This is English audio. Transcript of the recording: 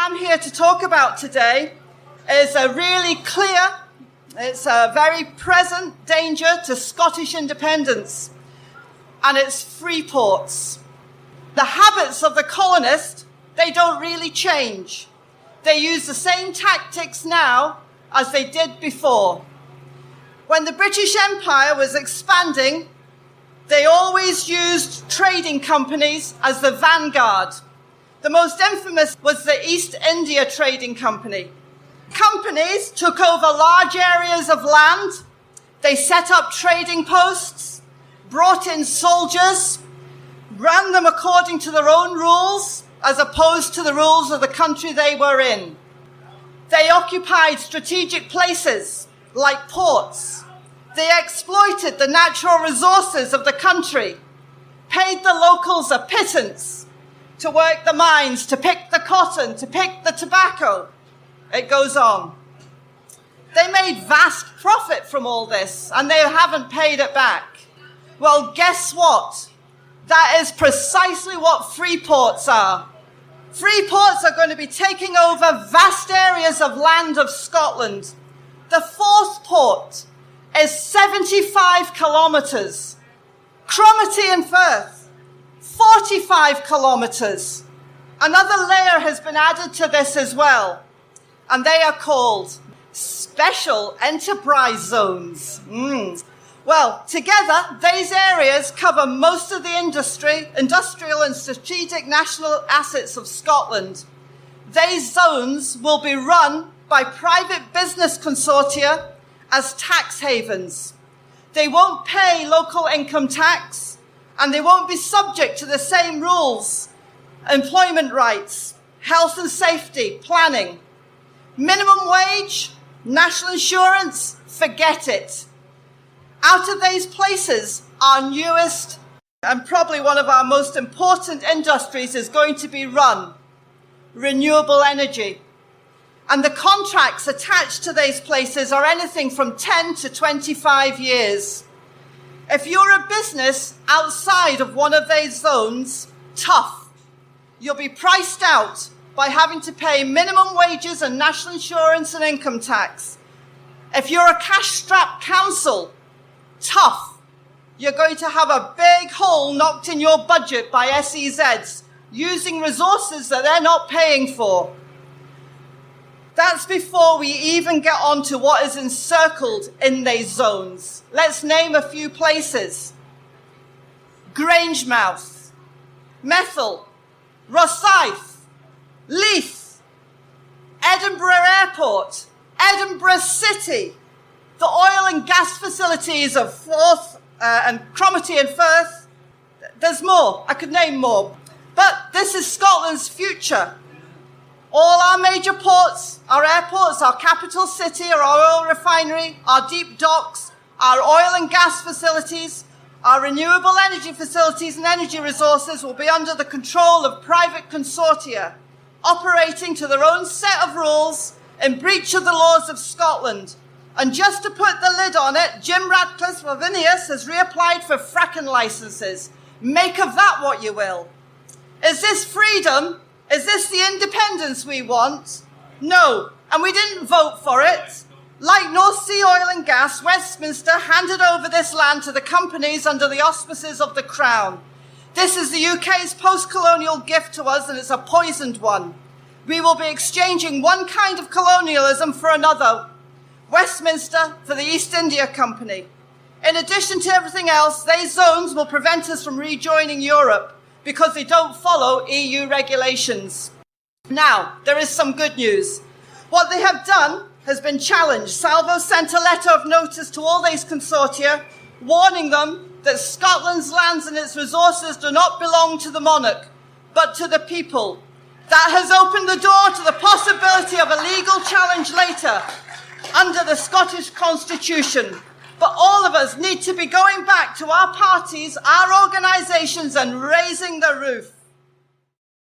I'm here to talk about today is a really clear, it's a very present danger to Scottish independence, and it's free ports. The habits of the colonists, they don't really change. They use the same tactics now as they did before. When the British Empire was expanding, they always used trading companies as the vanguard. The most infamous was the East India Trading Company. Companies took over large areas of land. They set up trading posts, brought in soldiers, ran them according to their own rules, as opposed to the rules of the country they were in. They occupied strategic places like ports. They exploited the natural resources of the country, paid the locals a pittance to work the mines, to pick the cotton, to pick the tobacco. It goes on. They made vast profit from all this, and they haven't paid it back. Well, guess what? That is precisely what free ports are. Free ports are going to be taking over vast areas of land of Scotland. The fourth port is 75 kilometres. Cromarty and Firth, 45 kilometres. Another layer has been added to this as well, and they are called Special Enterprise Zones. Well, together, these areas cover most of the industrial and strategic national assets of Scotland. These zones will be run by private business consortia as tax havens. They won't pay local income tax, and they won't be subject to the same rules: employment rights, health and safety, planning. Minimum wage, national insurance, forget it. Out of these places, our newest and probably one of our most important industries is going to be run: renewable energy. And the contracts attached to these places are anything from 10 to 25 years. If you're a business outside of one of these zones, tough. You'll be priced out by having to pay minimum wages and national insurance and income tax. If you're a cash-strapped council, tough. You're going to have a big hole knocked in your budget by SEZs using resources that they're not paying for. That's before we even get on to what is encircled in these zones. Let's name a few places: Grangemouth, Methil, Rosyth, Leith, Edinburgh Airport, Edinburgh City, the oil and gas facilities of Forth and Cromarty and Firth. There's more. I could name more. But this is Scotland's future. All our major ports, our airports, our capital city, our oil refinery, our deep docks, our oil and gas facilities, our renewable energy facilities and energy resources will be under the control of private consortia, operating to their own set of rules in breach of the laws of Scotland. And just to put the lid on it, Jim Ratcliffe of INEOS has reapplied for fracking licences. Make of that what you will. Is this freedom? Is this the independence we want? No, and we didn't vote for it. Like North Sea Oil and Gas, Westminster handed over this land to the companies under the auspices of the Crown. This is the UK's post-colonial gift to us, and it's a poisoned one. We will be exchanging one kind of colonialism for another: Westminster for the East India Company. In addition to everything else, these zones will prevent us from rejoining Europe because they don't follow EU regulations. Now, there is some good news. What they have done has been challenged. Salvo sent a letter of notice to all these consortia, warning them that Scotland's lands and its resources do not belong to the monarch, but to the people. That has opened the door to the possibility of a legal challenge later under the Scottish Constitution. But all of us need to be going back to our parties, our organisations, and raising the roof.